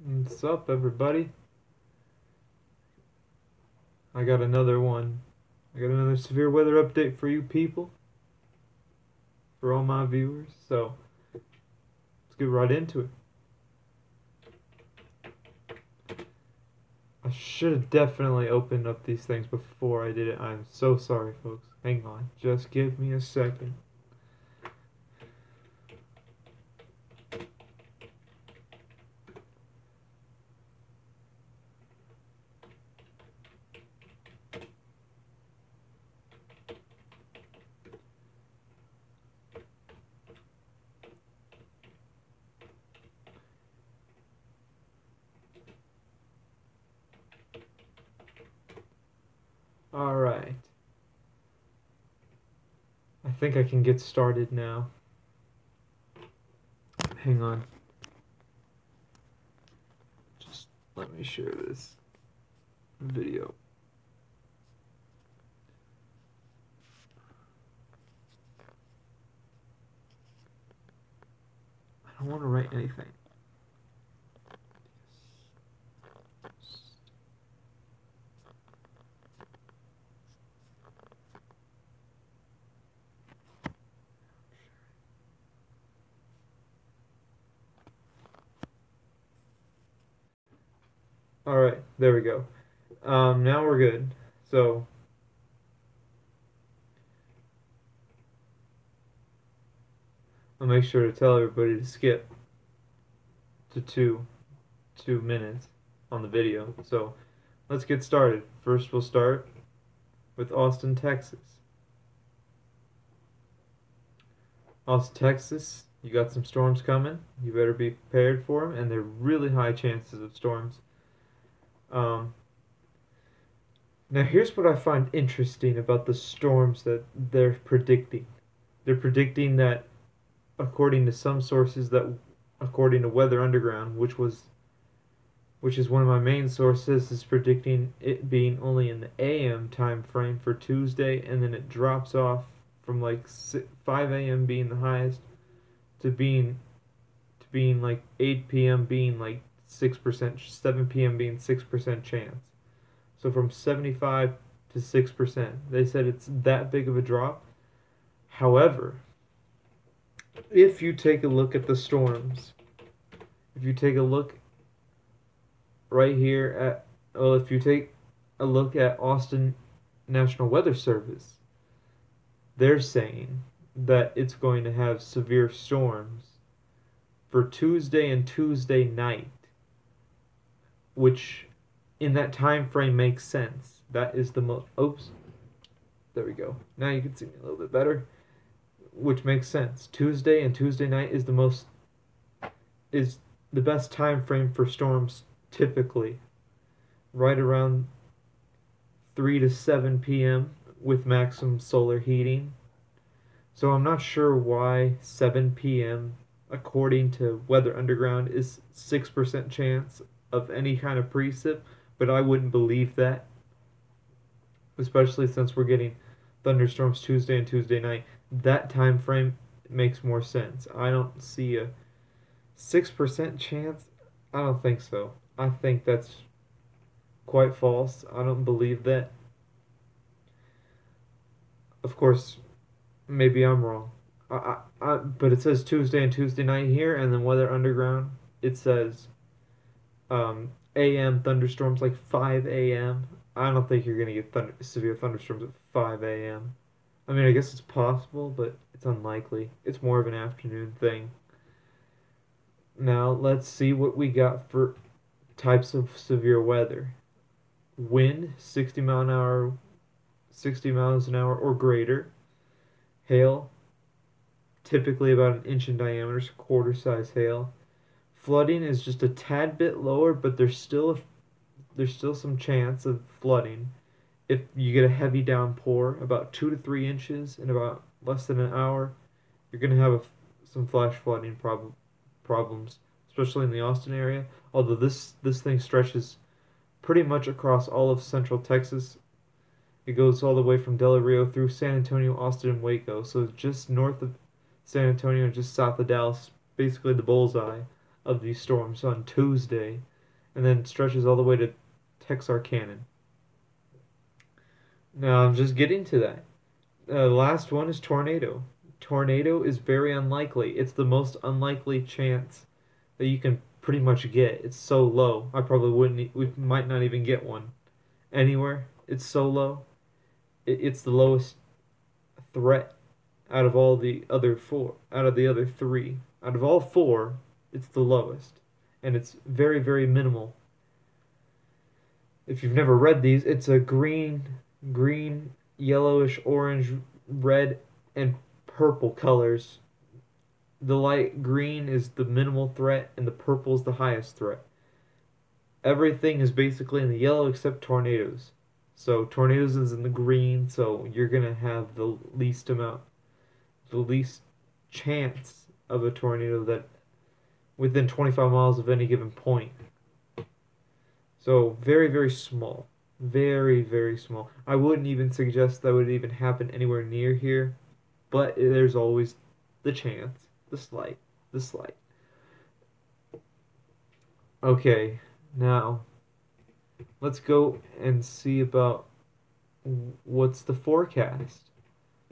What's up, everybody? I got another one. I got another severe weather update for you people, for all my viewers. So, let's get right into it. I should have definitely opened up these things before I did it. I'm so sorry, folks. Hang on. Just give me a second. Alright. I think I can get started now. Hang on. Just let me share this video. I don't want to write anything. Alright, there we go. Now we're good. So, I'll make sure to tell everybody to skip to two minutes on the video. So let's get started. First, we'll start with Austin, Texas. Austin, Texas, you got some storms coming. You better be prepared for them, and they're really high chances of storms. Now, here's what I find interesting about the storms that they're predicting. They're predicting that, according to some sources, that according to Weather Underground, which is one of my main sources, is predicting it being only in the AM time frame for Tuesday, and then it drops off from like 5 a.m. being the highest to being like 8 p.m. being like 6%, 7 p.m. being 6% chance. So from 75 to 6%. They said it's that big of a drop. However, if you take a look at the storms, if you take a look right here at, well, if you take a look at Austin National Weather Service, they're saying that it's going to have severe storms for Tuesday and Tuesday night, which in that time frame makes sense. That is the most, oops, there we go. Now you can see me a little bit better, which makes sense. Tuesday and Tuesday night is the best time frame for storms typically, right around 3 to 7 p.m. with maximum solar heating. So I'm not sure why 7 p.m. according to Weather Underground is 6% chance of any kind of precip, but I wouldn't believe that, especially since we're getting thunderstorms Tuesday and Tuesday night. That time frame makes more sense. I don't see a 6% chance. I don't think so. I think that's quite false. I don't believe that. Of course, maybe I'm wrong. But it says Tuesday and Tuesday night here, and then Weather Underground, it says AM thunderstorms like 5 a.m. I don't think you're going to get severe thunderstorms at 5 a.m. I mean, I guess it's possible, but it's unlikely. It's more of an afternoon thing. Now, let's see what we got for types of severe weather. Wind, 60 miles an hour or greater. Hail, typically about an inch in diameter, so quarter size hail. Flooding is just a tad bit lower, but there's still some chance of flooding if you get a heavy downpour, about 2 to 3 inches in about less than an hour. You're gonna have some flash flooding problems, especially in the Austin area. Although this thing stretches pretty much across all of central Texas. It goes all the way from Del Rio through San Antonio, Austin, and Waco. So just north of San Antonio and just south of Dallas, basically the bullseye. of these storms on Tuesday, and then stretches all the way to Texarkana. Now I'm just getting to that. The last one is tornado. Tornado is very unlikely. It's the most unlikely chance that you can pretty much get. It's so low. I probably wouldn't. We might not even get one anywhere. It's so low. It's the lowest threat out of all the other four. Out of the other three. Out of all four, it's the lowest, and it's very, very minimal. If you've never read these, it's a green, yellowish, orange, red, and purple colors. The light green is the minimal threat, and the purple is the highest threat. Everything is basically in the yellow except tornadoes. So tornadoes is in the green, so you're gonna have the least chance of a tornado that within 25 miles of any given point. So very, very small. Very, very small. I wouldn't even suggest that would even happen anywhere near here, but there's always the chance, the slight. Okay, now let's go and see about what's the forecast.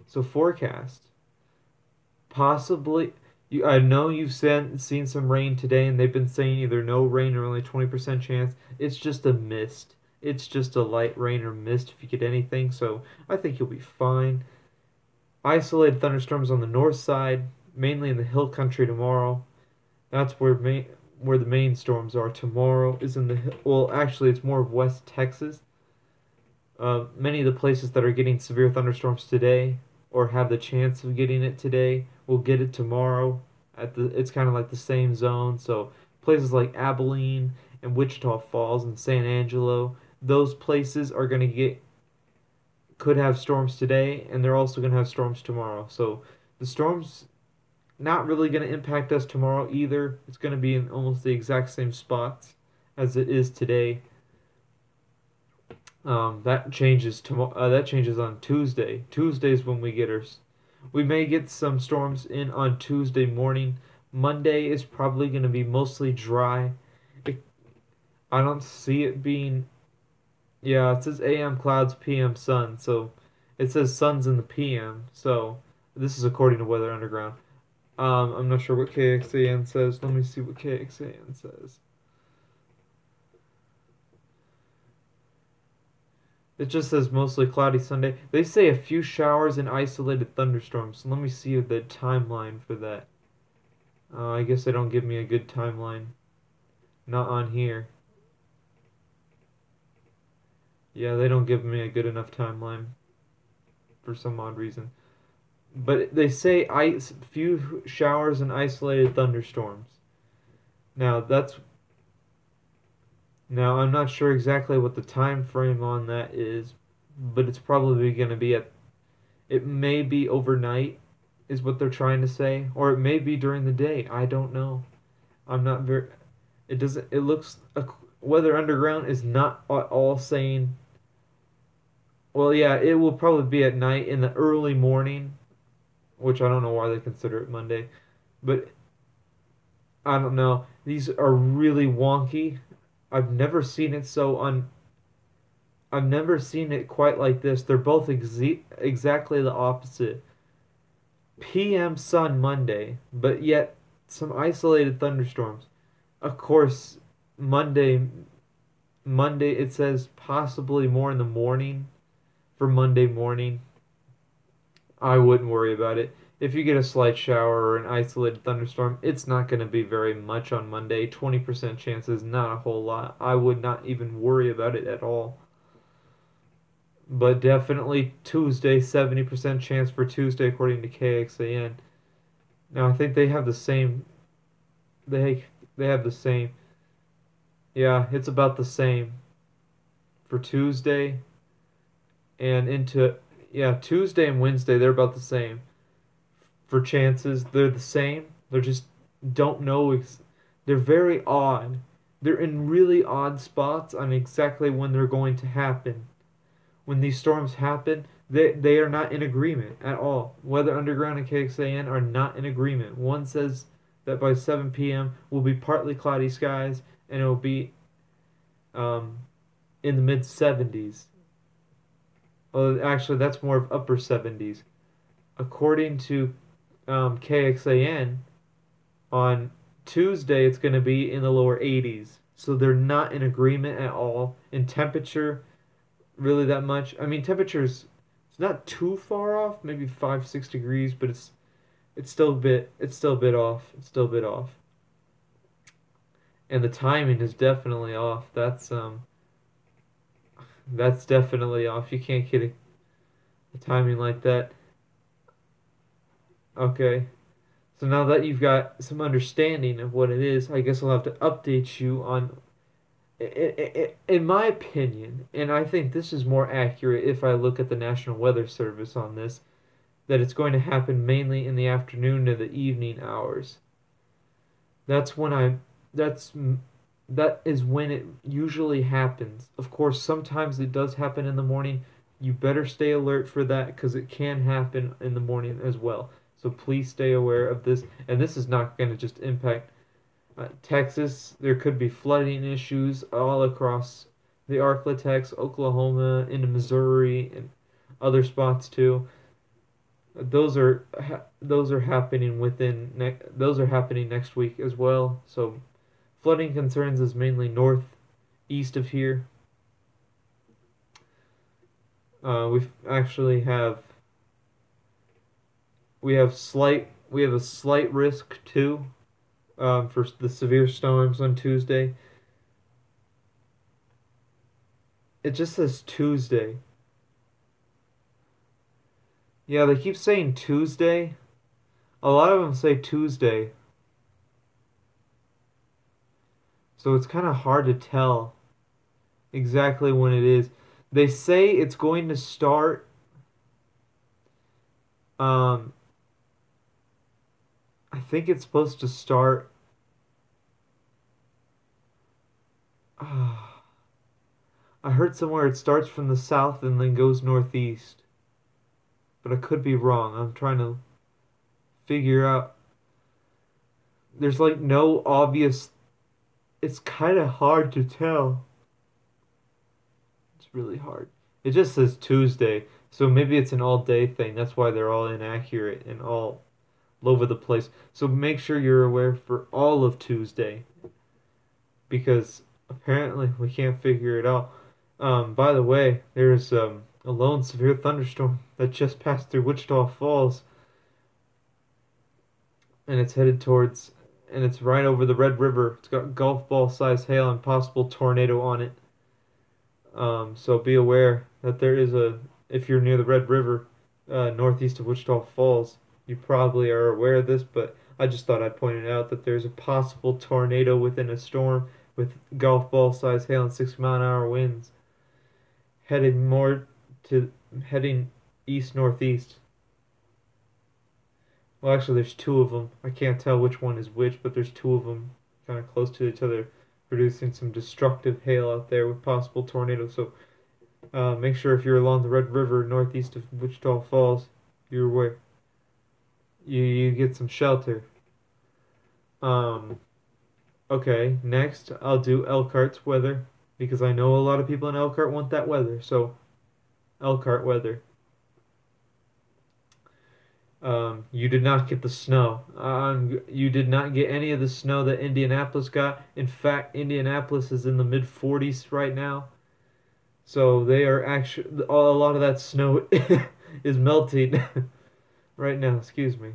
So forecast, possibly, I know you've seen some rain today, and they've been saying either no rain or only 20% chance. It's just a mist. It's just a light rain or mist if you get anything, so I think you'll be fine. Isolated thunderstorms on the north side, mainly in the hill country tomorrow. That's where the main storms are. Tomorrow is in the well, actually, it's more of West Texas. Many of the places that are getting severe thunderstorms today, or have the chance of getting it today, will get it tomorrow. It's kind of like the same zone. So places like Abilene and Wichita Falls and San Angelo, those places are going to could have storms today, and they're also going to have storms tomorrow. So the storms not really going to impact us tomorrow either. It's going to be in almost the exact same spots as it is today. That changes tomorrow. That changes on Tuesday. Tuesday's when we may get some storms in on Tuesday morning. Monday is probably going to be mostly dry. I don't see it being. Yeah, it says AM clouds, PM sun. So it says sun's in the PM. So this is according to Weather Underground. I'm not sure what KXAN says. Let me see what KXAN says. It just says mostly cloudy Sunday. They say a few showers and isolated thunderstorms. Let me see the timeline for that. I guess they don't give me a good timeline. Not on here. Yeah, they don't give me a good enough timeline for some odd reason. But they say few showers and isolated thunderstorms. Now I'm not sure exactly what the time frame on that is, but it's probably going to be it may be overnight is what they're trying to say, or it may be during the day. I don't know. I'm not very it looks Weather Underground is not at all saying. Well, yeah, it will probably be at night in the early morning, which I don't know why they consider it Monday, but I don't know. These are really wonky. I've never seen it I've never seen it quite like this. They're both exactly the opposite. PM sun Monday, but yet some isolated thunderstorms. Of course, Monday it says possibly more in the morning for Monday morning. I wouldn't worry about it. If you get a slight shower or an isolated thunderstorm, it's not going to be very much on Monday. 20% chance is not a whole lot. I would not even worry about it at all. But definitely Tuesday, 70% chance for Tuesday according to KXAN. Now I think they have the same. They have the same. Yeah, it's about the same for Tuesday and into Tuesday and Wednesday they're about the same. For chances, they're the same. They're just don't know. They're very odd. They're in really odd spots on exactly when they're going to happen. When these storms happen, they are not in agreement at all. Weather Underground and KXAN are not in agreement. One says that by 7 p.m. will be partly cloudy skies and it will be um, in the mid 70s. Well, actually, that's more of upper 70s. According to KXAN, on Tuesday it's going to be in the lower 80s. So they're not in agreement at all in temperature, really that much. I mean, temperature's it's not too far off, maybe 5-6 degrees, but it's still a bit off. It's still a bit off. And the timing is definitely off. That's definitely off. You can't get a timing like that. Okay. So now that you've got some understanding of what it is, I guess I'll have to update you on, in my opinion, and I think this is more accurate if I look at the National Weather Service on this, that it's going to happen mainly in the afternoon to the evening hours. That's when that's that is when it usually happens. Of course, sometimes it does happen in the morning. You better stay alert for that because it can happen in the morning as well. So please stay aware of this. And this is not going to just impact Texas. There could be flooding issues all across the Arklatex, Oklahoma, into Missouri, and other spots too. Those are happening those are happening next week as well. So flooding concerns is mainly northeast of here. We actually have we have a slight risk too for the severe storms on Tuesday. It just says Tuesday. Yeah, they keep saying Tuesday. A lot of them say Tuesday. So it's kind of hard to tell exactly when it is. They say it's going to start um I think it's supposed to start I heard somewhere it starts from the south and then goes northeast. But I could be wrong. I'm trying to figure out. There's like no obvious. It's kind of hard to tell. It's really hard. It just says Tuesday, so maybe it's an all day thing. That's why they're all inaccurate and all over the place. So make sure you're aware for all of Tuesday because apparently we can't figure it out. By the way, there's a lone severe thunderstorm that just passed through Wichita Falls, and it's right over the Red River. It's got golf ball size hail and possible tornado on it. So be aware that if you're near the Red River, northeast of Wichita Falls, you probably are aware of this, but I just thought I'd point it out that there's a possible tornado within a storm with golf ball size hail and 60-mile-an-hour winds heading more to heading east northeast. Well, actually, there's two of them. I can't tell which one is which, but there's two of them kind of close to each other, producing some destructive hail out there with possible tornadoes. So make sure if you're along the Red River northeast of Wichita Falls, you're aware. You get some shelter. Okay, next I'll do Elkhart's weather because I know a lot of people in Elkhart want that weather. So Elkhart weather. You did not get the snow. You did not get any of the snow that Indianapolis got. In fact, Indianapolis is in the mid 40s right now. So they are actually a lot of that snow is melting right now. Excuse me.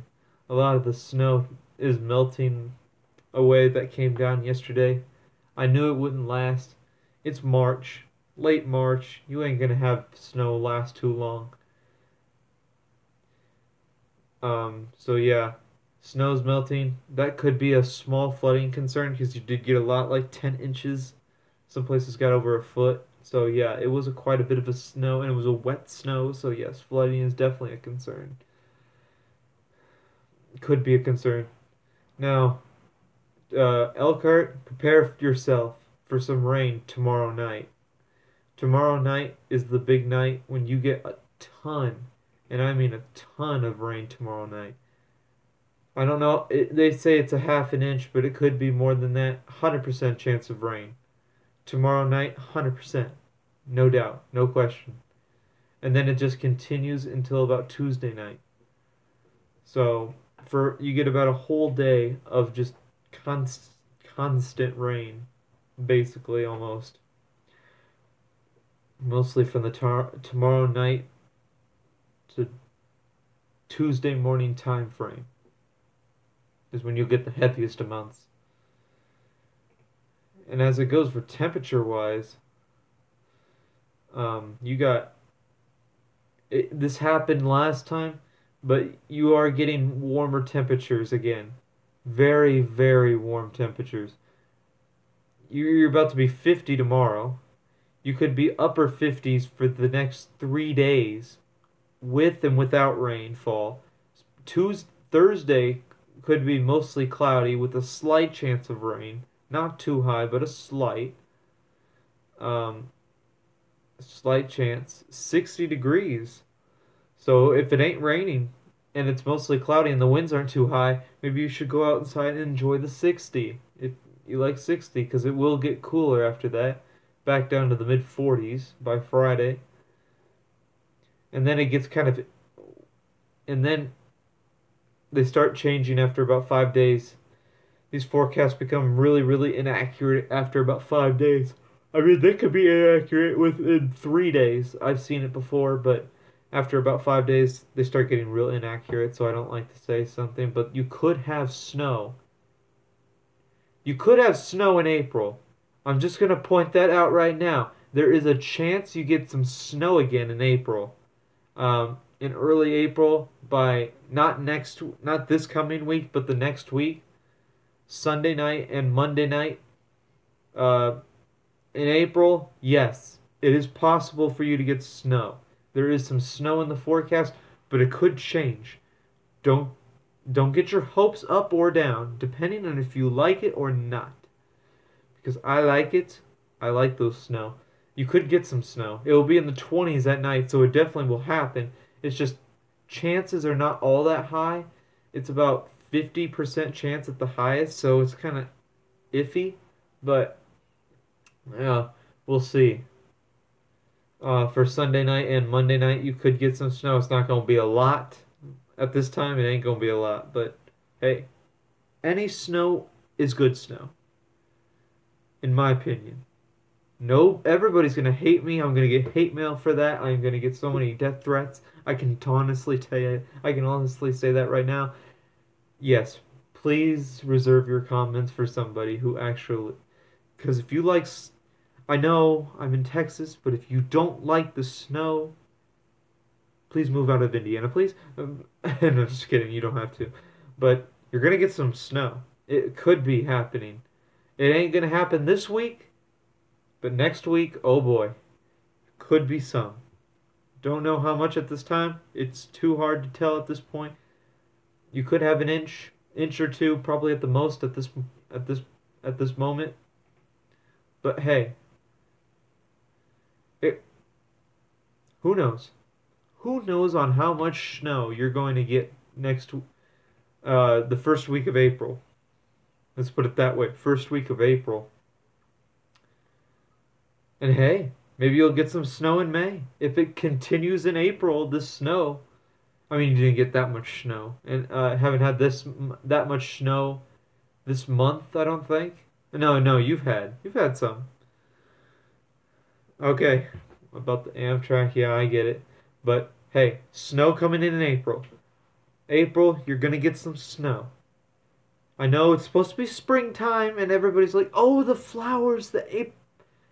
A lot of the snow is melting away that came down yesterday. I knew it wouldn't last. It's March, late March. You ain't gonna have snow last too long. So yeah, snow's melting. That could be a small flooding concern because you did get a lot, like 10 inches. Some places got over a foot. So yeah, it was quite a bit of a snow, and it was a wet snow. So yes, flooding is definitely a concern. Could be a concern. Now, Elkhart, prepare yourself for some rain tomorrow night. Tomorrow night is the big night when you get a ton, and I mean a ton of rain tomorrow night. I don't know. They say it's a half an inch, but it could be more than that. 100% chance of rain. Tomorrow night, 100%. No doubt. No question. And then it just continues until about Tuesday night. So for you get about a whole day of just constant rain, basically almost. Mostly from the tomorrow night to Tuesday morning time frame is when you'll get the heaviest amounts. And as it goes for temperature wise, you got this happened last time, but you are getting warmer temperatures again. Very, very warm temperatures. You're about to be 50 tomorrow. You could be upper 50s for the next 3 days with and without rainfall. Thursday could be mostly cloudy with a slight chance of rain. Not too high, but a slight. Um, Slight chance. 60 degrees. So if it ain't raining and it's mostly cloudy and the winds aren't too high, maybe you should go outside and enjoy the 60. If you like 60, because it will get cooler after that. Back down to the mid 40s by Friday. And then it gets kind of. And then they start changing after about 5 days. These forecasts become really, really inaccurate after about 5 days. I mean, they could be inaccurate within 3 days. I've seen it before, but after about 5 days, they start getting real inaccurate, so I don't like to say something. But you could have snow. You could have snow in April. I'm just going to point that out right now. There is a chance you get some snow again in April. In early April, by not this coming week, but the next week, Sunday night and Monday night. In April, yes, it is possible for you to get snow. There is some snow in the forecast, but it could change. Don't don't get your hopes up or down, depending on if you like it or not. Because I like it. I like those snow. You could get some snow. It will be in the 20s at night, so it definitely will happen. It's just chances are not all that high. It's about 50% chance at the highest, so it's kind of iffy. But yeah, we'll see. For Sunday night and Monday night, you could get some snow. It's not going to be a lot. At this time, it ain't going to be a lot. But hey, any snow is good snow, in my opinion. No, everybody's going to hate me. I'm going to get hate mail for that. I'm going to get so many death threats. I can honestly tell you, I can honestly say that right now. Yes, please reserve your comments for somebody who actually, because if you like, I know I'm in Texas, but if you don't like the snow, please move out of Indiana, please. No, just kidding. You don't have to. But you're going to get some snow. It could be happening. It ain't going to happen this week, but next week, oh boy, could be some. Don't know how much at this time. It's too hard to tell at this point. You could have an inch or two, probably at the most at this moment. But hey, it, who knows? Who knows on how much snow you're going to get the first week of April. Let's put it that way, first week of April. And hey, maybe you'll get some snow in May. If it continues in April, the snow. I mean, you didn't get that much snow, and haven't had that much snow this month. I don't think. No, you've had some. Okay, about the Amtrak, yeah, I get it. But hey, snow coming in April. April, you're gonna get some snow. I know it's supposed to be springtime, and everybody's like, "Oh, the flowers, the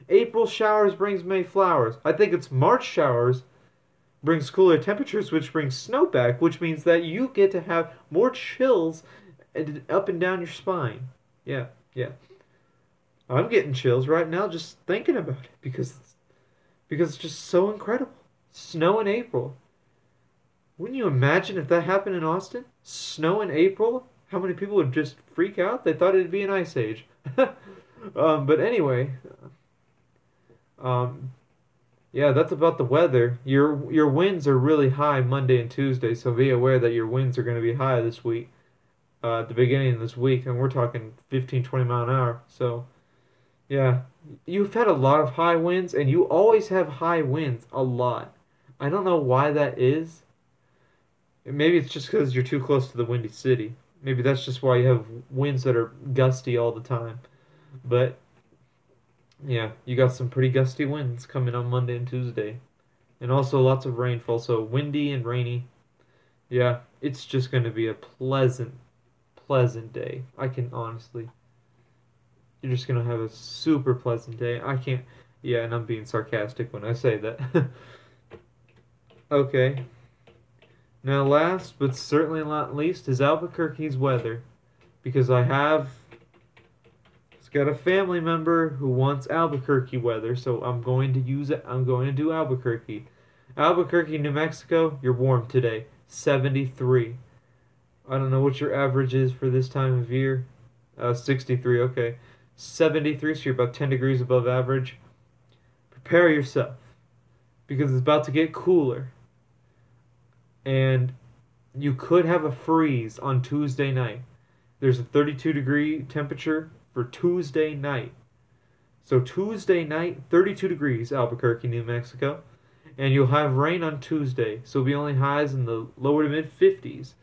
April showers brings May flowers." I think it's March showers brings cooler temperatures, which brings snow back, which means that you get to have more chills up and down your spine. Yeah, yeah. I'm getting chills right now just thinking about it because it's just so incredible. Snow in April. Wouldn't you imagine if that happened in Austin? Snow in April? How many people would just freak out? They thought it'd be an ice age. But anyway, um, yeah, that's about the weather. Your winds are really high Monday and Tuesday, so be aware that your winds are going to be high this week. at the beginning of this week, and we're talking 15, 20 mile an hour. So, yeah, you've had a lot of high winds, and you always have high winds a lot. I don't know why that is. Maybe it's just because you're too close to the Windy City. Maybe that's just why you have winds that are gusty all the time. But yeah, you got some pretty gusty winds coming on Monday and Tuesday. And also lots of rainfall, so windy and rainy. Yeah, it's just going to be a pleasant, pleasant day. I can honestly. You're just going to have a super pleasant day. I can't. Yeah, and I'm being sarcastic when I say that. Okay. Now, last but certainly not least is Albuquerque's weather. Because I have got a family member who wants Albuquerque weather, so I'm going to use it. I'm going to do Albuquerque. Albuquerque, New Mexico, you're warm today. 73. I don't know what your average is for this time of year. 63, okay. 73, so you're about 10 degrees above average. Prepare yourself because it's about to get cooler. And you could have a freeze on Tuesday night. There's a 32-degree temperature for Tuesday night. So Tuesday night, 32 degrees, Albuquerque, New Mexico. And you'll have rain on Tuesday. So it'll be only highs in the lower to mid 50s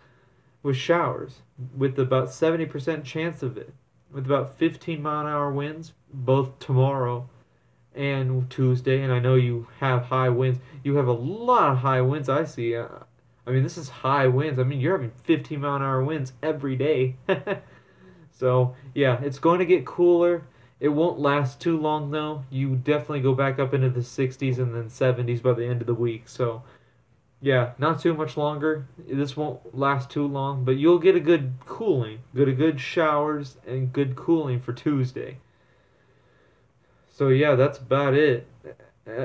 with showers, with about 70% chance of it. With about 15-mile-an-hour winds, both tomorrow and Tuesday. And I know you have high winds. You have a lot of high winds, I see. I mean, this is high winds. I mean, you're having 15-mile-an-hour winds every day. So, yeah, it's going to get cooler. It won't last too long, though. You definitely go back up into the 60s and then 70s by the end of the week. So, yeah, not too much longer. This won't last too long, but you'll get a good cooling. Get a good showers and good cooling for Tuesday. So, yeah, that's about it.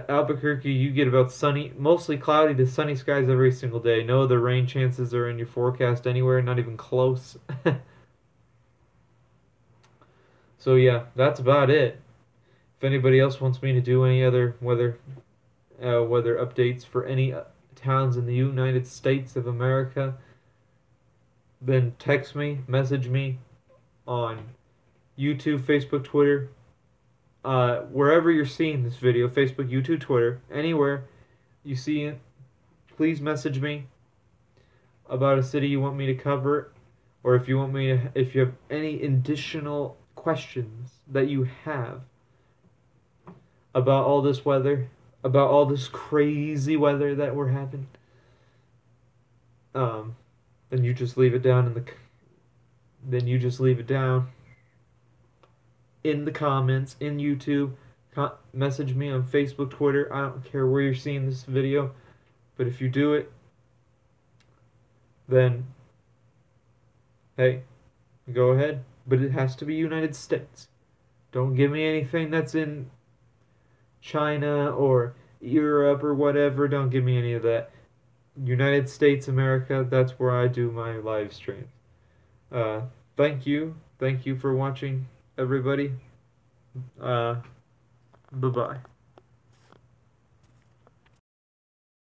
Albuquerque, you get about sunny, mostly cloudy to sunny skies every single day. No other rain chances are in your forecast anywhere, not even close. So yeah, that's about it. If anybody else wants me to do any other weather updates for any towns in the United States of America, then text me, message me on YouTube, Facebook, Twitter, wherever you're seeing this video, Facebook, YouTube, Twitter, anywhere you see it, please message me about a city you want me to cover, or if you want me to, if you have any additional questions that you have about all this weather, about all this crazy weather that we're having, then you just leave it down in the, then you just leave it down in the comments in YouTube. Message me on Facebook, Twitter. I don't care where you're seeing this video, but if you do it, then hey, go ahead. But it has to be United States. Don't give me anything that's in China or Europe or whatever. Don't give me any of that. United States, America, that's where I do my live stream. Thank you. Thank you for watching, everybody. Bye-bye.